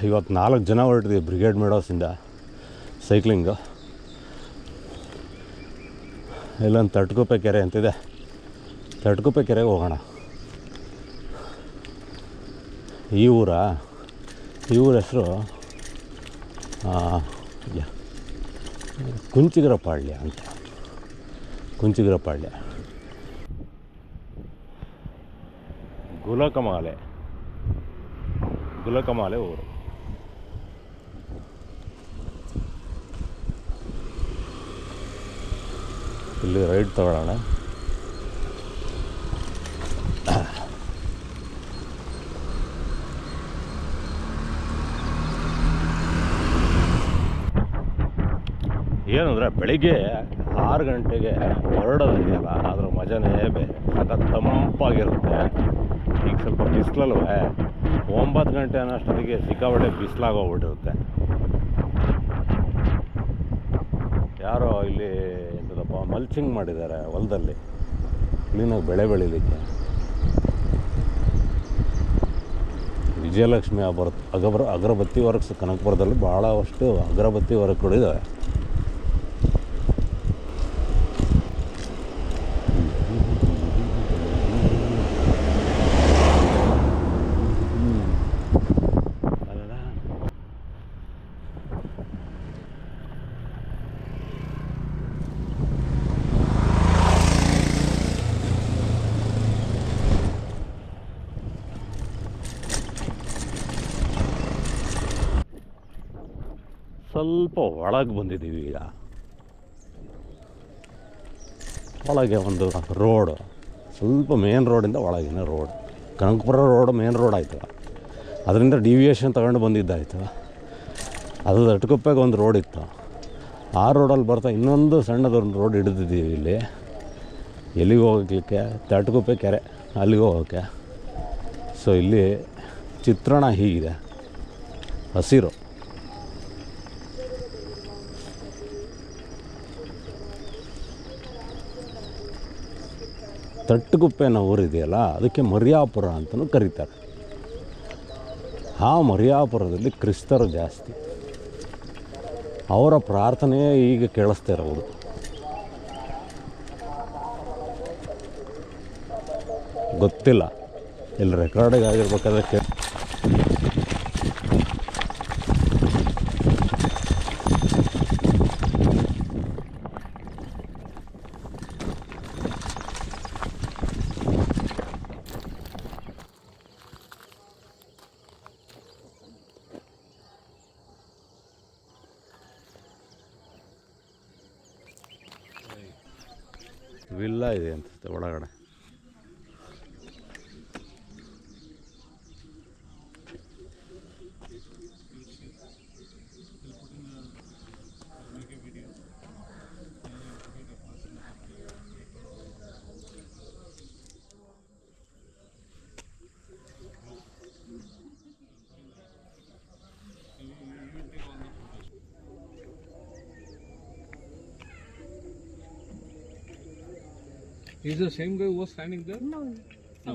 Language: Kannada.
ಇವತ್ತು 4 ಜನ ಹೊರಟಿದ್ದೀವಿ ಬ್ರಿಗೇಡ್ ಮೇಡೋಸಿಂದ ಸೈಕ್ಲಿಂಗು. ಇಲ್ಲೊಂದು ತಟ್ಕುಪ್ಪೆ ಕೆರೆ ಅಂತಿದೆ, ತಟ್ಕುಪ್ಪೆ ಕೆರೆಗೆ ಹೋಗೋಣ. ಈ ಊರ ಹೆಸರು ಕುಂಚಿಗರಪಾಳ್ಯ ಅಂತ. ಕುಂಚಿಗರಪಾಳ್ಯ ಗುಲಕಮಾಲೆ ಊರು. ಇಲ್ಲಿ ರೈಡ್ ತಗೊಳ್ಳೋಣ. ಏನಂದರೆ ಬೆಳಿಗ್ಗೆ 6 ಗಂಟೆಗೆ ಹೊರಡೋದಿದೆಯಲ್ಲ, ಅದ್ರ ಮಜನೇ ಬೇರೆ. ಸಖತ್ ತಂಪಾಗಿರುತ್ತೆ. ಈಗ ಸ್ವಲ್ಪ ಬಿಸಿಲಲ್ವೇ, 9 ಗಂಟೆ ಅನ್ನೋಷ್ಟೊತ್ತಿಗೆ ಸಿಕ್ಕಾಪಟ್ಟೆ ಬಿಸಿಲಾಗೋಗ್ಬಿಟ್ಟಿರುತ್ತೆ. ಯಾರೋ ಇಲ್ಲಿ ಎಂಥದಪ್ಪ ಮಲ್ಚಿಂಗ್ ಮಾಡಿದ್ದಾರೆ ಹೊಲದಲ್ಲಿ ಕ್ಲೀನಾಗಿ ಬೆಳೆ ಬೆಳೀಲಿಕ್ಕೆ. ವಿಜಯಲಕ್ಷ್ಮಿ ಅಗರಬತ್ತಿ ವರ್ಕ್ಸ್ ಕನಕಪುರದಲ್ಲಿ ಭಾಳಷ್ಟು ಅಗರಬತ್ತಿ ವರ್ಕ್ಗಳಿದ್ದಾವೆ. ಸ್ವಲ್ಪ ಒಳಗೆ ಬಂದಿದ್ದೀವಿ ಈಗ. ಒಳಗೆ ಒಂದು ರೋಡು, ಸ್ವಲ್ಪ ಮೇನ್ ರೋಡಿಂದ ಒಳಗಿನ road, Kanakapura road main road ಆಯಿತು. ಅದರಿಂದ ಡಿವಿಯೇಷನ್ ತಗೊಂಡು ಬಂದಿದ್ದಾಯಿತು. ಅದು ತಟ್ಕುಪ್ಪೆಗೆ ಒಂದು ರೋಡ್ ಇತ್ತು, ಆ ರೋಡಲ್ಲಿ ಬರ್ತಾ ಇನ್ನೊಂದು ಸಣ್ಣದೊಂದು ರೋಡ್ ಹಿಡಿದಿದ್ದೀವಿ ಇಲ್ಲಿ. ಎಲ್ಲಿಗೆ ಹೋಗಲಿಕ್ಕೆ? ತಟ್ಕುಪ್ಪೆ ಕೆರೆ, ಅಲ್ಲಿಗೆ ಹೋಗೋಕ್ಕೆ. ಸೊ ಇಲ್ಲಿ ಚಿತ್ರಣ ಹೀಗಿದೆ, ಹಸಿರು. ತಟ್ಟುಗುಪ್ಪೆ ಅನ್ನೋ ಊರಿದೆಯಲ್ಲ, ಅದಕ್ಕೆ ಮರಿಯಾಪುರ ಅಂತಲೂ ಕರೀತಾರೆ. ಆ ಮರಿಯಾಪುರದಲ್ಲಿ ಕ್ರಿಸ್ತರು ಜಾಸ್ತಿ. ಅವರ ಪ್ರಾರ್ಥನೆ ಈಗ ಕೇಳಿಸ್ತಾ ಇರೋದು. ಗೊತ್ತಿಲ್ಲ, ಇಲ್ಲಿ ರೆಕಾರ್ಡಿಗೆ ಆಗಿರ್ಬೇಕಾದ್ರೆ ವಿಲ್ಲ ಇದೆ ಅನ್ಸುತ್ತೆ ಒಳಗಡೆ. Is the same guy who was standing there? No. No.